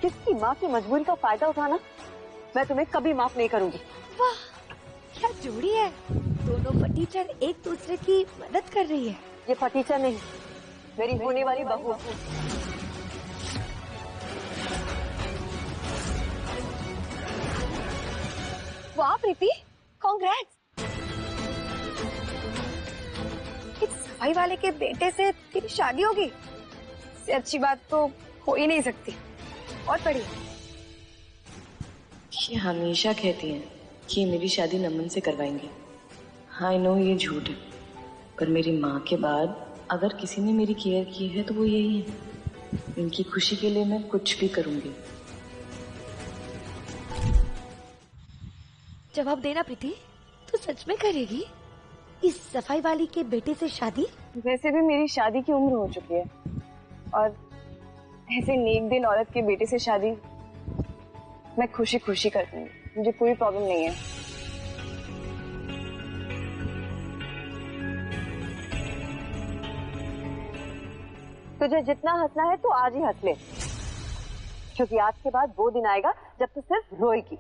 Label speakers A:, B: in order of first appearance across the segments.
A: किसकी माँ की मजबूरी का फायदा उठाना मैं तुम्हें कभी माफ नहीं करूंगी।
B: वाह, क्या जोड़ी है। दोनों फटीचर एक दूसरे की मदद कर रही है।
A: ये फटीचर नहीं, मेरी होने वाली बहू।
B: वाह प्रीति, कांग्रेट्स। इस सफाई वाले के बेटे से तेरी शादी होगी, इससे अच्छी बात तो हो ही नहीं सकती। और बढ़िया।
C: ये हमेशा कहती हैं कि मेरी शादी नमन से करवाएंगे। आई नो ये झूठ है, पर मेरी माँ के बाद अगर किसी ने मेरी केयर की है तो वो यही है। इनकी खुशी के लिए मैं कुछ भी करूंगी।
B: जवाब देना प्रीति, तू सच में करेगी इस सफाई वाली के बेटे से शादी?
A: वैसे भी मेरी शादी की उम्र हो चुकी है और ऐसे नेक दिल औरत के बेटे से शादी मैं खुशी खुशी करती हूँ, मुझे कोई प्रॉब्लम नहीं है। तुझे जितना हंसना है तो आज ही हंस ले, क्योंकि आज के बाद वो दिन आएगा जब तू सिर्फ रोएगी,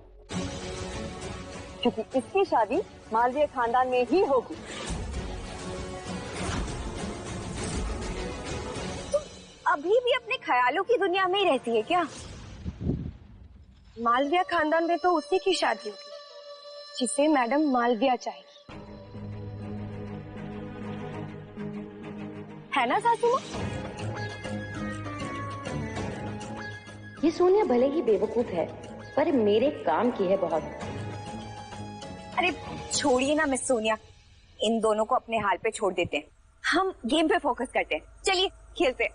A: क्योंकि इसकी शादी मालवीय खानदान में ही होगी।
B: अभी भी अपने ख्यालों की दुनिया में ही रहती है क्या? मालविया खानदान में तो उसी की शादी होगी जिसे मैडम मालविया चाहेगी, है ना सासू माँ?
D: ये सोनिया भले ही बेवकूफ है पर मेरे काम की है बहुत।
B: अरे छोड़िए ना मिस सोनिया, इन दोनों को अपने हाल पे छोड़ देते हैं, हम गेम पे फोकस करते हैं। चलिए खेलते हैं।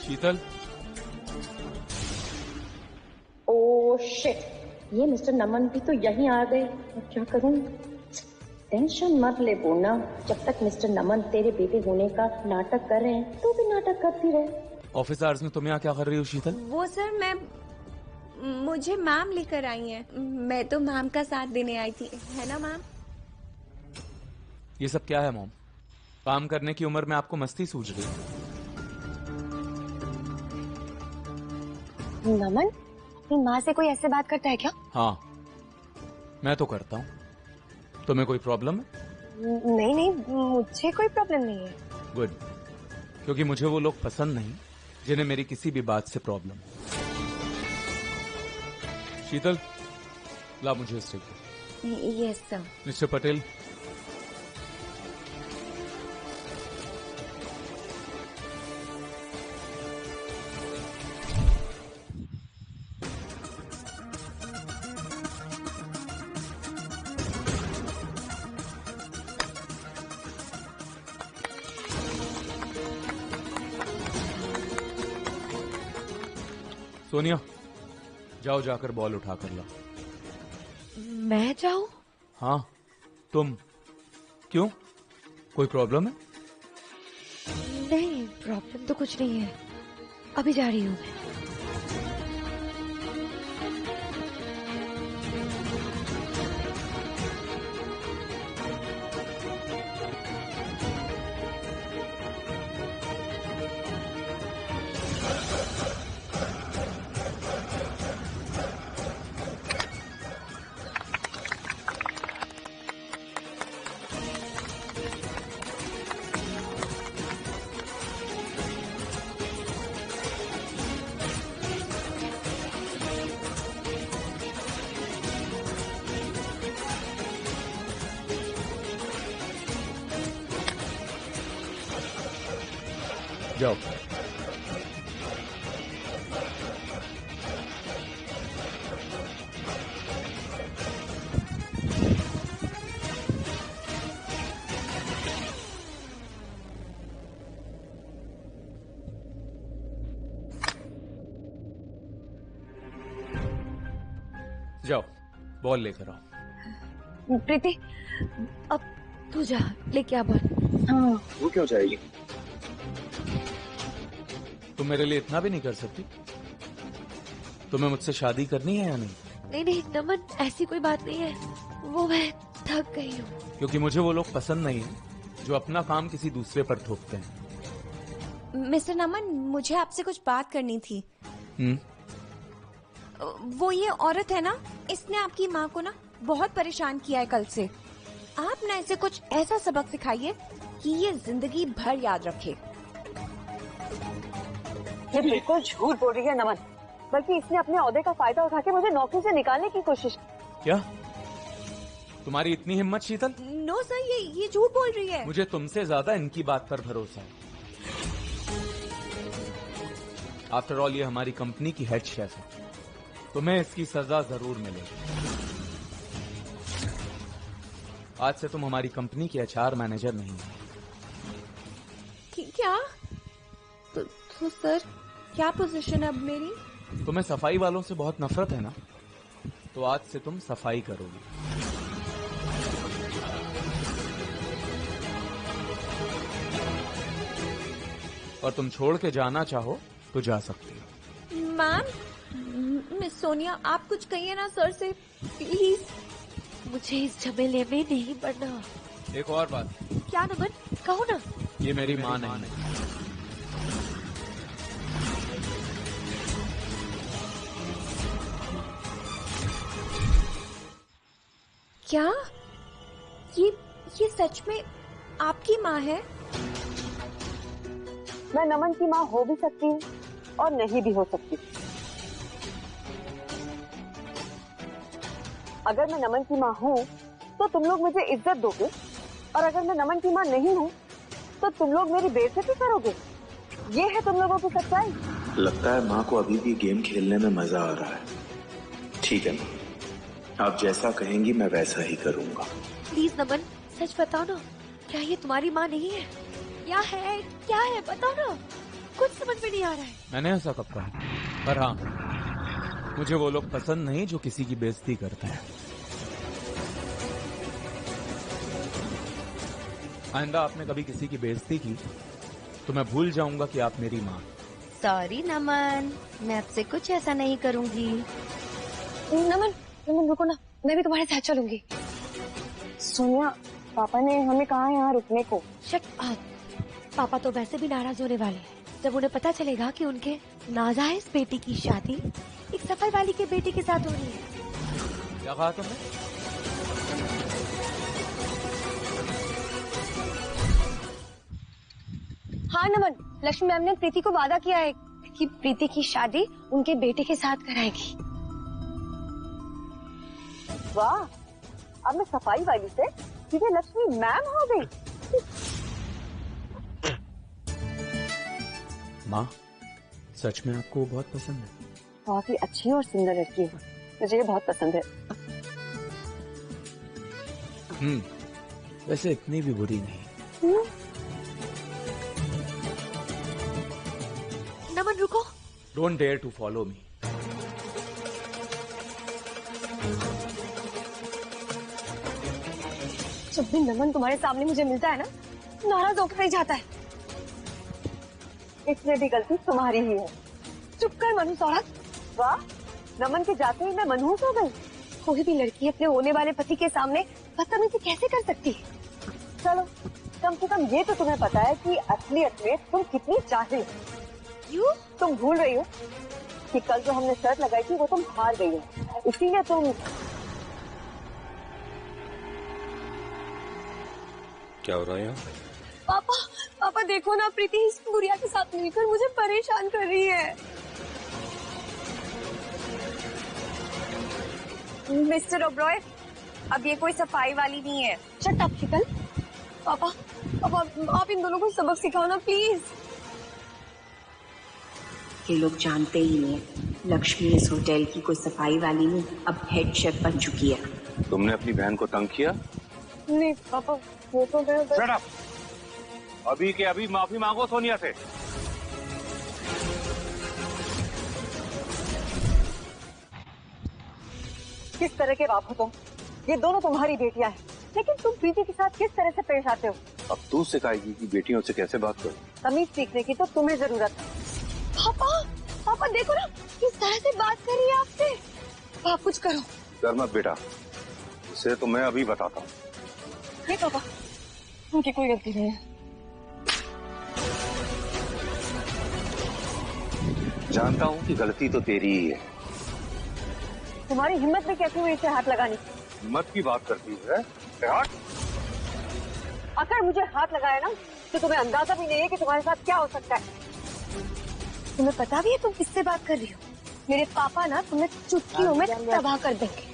E: शीतल।
D: ओह शिट, ये मिस्टर नमन भी तो यहीं आ गए। अब क्या करूं? टेंशन मत ले पूर्णा, जब तक मिस्टर नमन तेरे बेटे होने का नाटक कर रहे हैं तो भी नाटक करती रहे।
E: ऑफिस आवर्स में तुम यहाँ क्या कर रही हो शीतल?
F: वो सर मुझे मैम लेकर आई हैं, मैं तो मैम का साथ देने आई थी, है ना मैम?
E: ये सब क्या है मॉम? काम करने की उम्र में आपको मस्ती सूझ रही है?
B: नमन, अपनी माँ से कोई ऐसे बात करता है क्या?
E: हाँ, मैं तो करता हूँ। तुम्हें कोई प्रॉब्लम है?
B: नहीं नहीं, मुझे कोई प्रॉब्लम नहीं है।
E: गुड, क्योंकि मुझे वो लोग पसंद नहीं जिन्हें मेरी किसी भी बात से प्रॉब्लम हो। शीतल, ला मुझे इस stick.
F: Yes sir.
E: Mister Patel, Sonia जाओ, जाकर बॉल उठा कर ला।
B: मैं जाऊं?
E: हाँ तुम। क्यों, कोई प्रॉब्लम है?
B: नहीं, प्रॉब्लम तो कुछ नहीं है, अभी जा रही हूँ मैं।
E: जाओ। जाओ, बॉल लेकर आओ।
B: प्रीति, अब तू जा लेके आ बॉल।
A: हाँ,
G: वो क्यों जाएगी?
E: तुम मेरे लिए इतना भी नहीं कर सकती? तुम्हें मुझसे शादी करनी है या नहीं?
B: नहीं नहीं नमन, ऐसी कोई बात नहीं है, वो मैं
F: थक गई हूँ।
E: क्योंकि मुझे वो लोग पसंद नहीं है जो अपना काम किसी दूसरे पर थोपते हैं।
F: मिस्टर नमन, मुझे आपसे कुछ बात करनी थी। वो ये औरत है ना, इसने आपकी माँ को ना बहुत परेशान किया है कल से। आप ना इसे कुछ ऐसा सबक सिखाइए कि ये जिंदगी भर याद रखे।
A: ये बिल्कुल झूठ बोल रही है नमन, बल्कि इसने अपने ओहदे का फायदा उठा के मुझे नौकरी से निकालने की कोशिश।
E: क्या तुम्हारी इतनी हिम्मत शीतल?
F: नो सर, ये झूठ बोल रही है।
E: मुझे तुमसे ज्यादा इनकी बात पर भरोसा है। आफ्टर ऑल ये हमारी कंपनी की हेड शेफ है, तुम्हें इसकी सजा जरूर मिलेगी। आज से तुम हमारी कंपनी की HR मैनेजर नहीं हो।
F: क्या? तो सर क्या पोजीशन है अब मेरी?
E: तुम्हें सफाई वालों से बहुत नफरत है ना, तो आज से तुम सफाई करोगी। और तुम छोड़ के जाना चाहो तो जा सकती हो।
F: मैम, मिस सोनिया, आप कुछ कहिए ना सर से प्लीज। मुझे इस झमेले में नहीं पड़ना।
E: एक और बात।
F: क्या नमन, कहो ना।
E: ये मेरी माँ नहीं।
F: क्या ये सच में आपकी माँ है?
A: मैं नमन की माँ हो भी सकती हूँ और नहीं भी हो सकती। अगर मैं नमन की माँ हूँ तो तुम लोग मुझे इज्जत दोगे, और अगर मैं नमन की माँ नहीं हूँ तो तुम लोग मेरी बेइज्जती करोगे। ये है तुम लोगों की सच्चाई।
G: लगता है माँ को अभी भी गेम खेलने में मजा आ रहा है। ठीक है माँ, आप जैसा कहेंगी मैं वैसा ही करूँगा।
F: प्लीज नमन, सच बताओ ना, क्या ये तुम्हारी माँ नहीं है? क्या है बताओ ना, कुछ समझ में नहीं आ रहा है।
E: मैंने ऐसा कब कहा? पर हाँ, मुझे वो लोग पसंद नहीं जो किसी की बेइज्जती करते हैं। आइंदा आपने कभी किसी की बेइज्जती की तो मैं भूल जाऊंगा कि आप मेरी माँ।
H: सॉरी नमन, मैं आपसे कुछ ऐसा नहीं करूंगी।
A: नमन रुको ना, मैं भी तुम्हारे साथ चलूंगी। सोनिया, पापा ने हमें कहा है यहाँ रुकने को।
I: Shut up. पापा तो वैसे भी नाराज होने वाले हैं जब उन्हें पता चलेगा कि उनके नाजायज बेटी की शादी एक सफाई वाली के बेटे के साथ हो रही है।
E: क्या कहा तुमने?
D: हाँ नमन, लक्ष्मी मैम ने प्रीति को वादा किया है कि प्रीति की शादी उनके बेटे के साथ कराएगी।
A: वाह, अब मैं सफाई वाली से सीधे लक्ष्मी मैम हो गई।
E: माँ, सच में आपको बहुत पसंद है?
A: बहुत ही अच्छी और सुंदर लड़की है, मुझे ये बहुत पसंद है।
E: वैसे इतनी भी बुरी नहीं।
I: नमन रुको।
E: Don't dare to follow me.
D: जब भी नमन तुम्हारे सामने मुझे मिलता है ना, नाराज होकर ही जाता है।
A: इसमें भी गलती तुम्हारी ही है।
D: चुप कर मनहूस औरत।
A: वाह, नमन के जाते ही मैं मनहूस हो गई।
D: कोई भी लड़की अपने होने वाले पति के सामने बदतमीजी कैसे कर सकती है?
A: चलो, कम से कम ये तो तुम्हें पता है कि असलियत में तुम कितनी जाहिल हो।
D: क्यों?
A: तुम भूल रही हो कि कल जो हमने शर्त लगाई थी वो तुम हार गई हो, इसीलिए तुम।
G: क्या हो रहा है यहाँ?
D: पापा देखो ना, प्रीति इस गुड़िया के साथ मिलकर मुझे परेशान कर रही है।
B: मिस्टर ओब्रॉय, अब ये कोई सफाई वाली नहीं है।
D: शट अप शीतल। पापा आप इन दोनों को सबक सिखाओ ना प्लीज।
B: ये लोग जानते ही नहीं है, लक्ष्मी इस होटल की कोई सफाई वाली नहीं, अब हेड शेफ बन चुकी है।
G: तुमने अपनी बहन को तंग किया?
A: नहीं पापा, वो तो मैं
G: Shut up! अभी के अभी माफी मांगो सोनिया से।
A: किस तरह के बाप हो तुम? ये दोनों तुम्हारी बेटियां हैं, लेकिन तुम प्रीति के साथ किस तरह से पेश आते हो?
G: अब तू सिखाएगी कि बेटियों से कैसे बात करो।
A: तमीज सीखने की तो तुम्हें जरूरत है।
D: पापा देखो ना, किस तरह से बात कर रही है आपसे। आप कुछ करो।
G: डर मत बेटा,
J: इसे तो मैं अभी बताता हूँ।
A: नहीं पापा, उनकी कोई गलती नहीं है।
J: जानता हूँ कि गलती तो तेरी ही है।
A: तुम्हारी हिम्मत भी कैसे हुई इसे हाथ लगाने?
J: हिम्मत की बात करती है?
A: अगर मुझे हाथ लगाया ना तो तुम्हें अंदाजा भी नहीं है कि तुम्हारे साथ क्या हो सकता है। तुम्हें पता भी है तुम किससे बात कर रही हो? मेरे पापा ना तुम्हें चुटकियों में तबाह कर देंगे।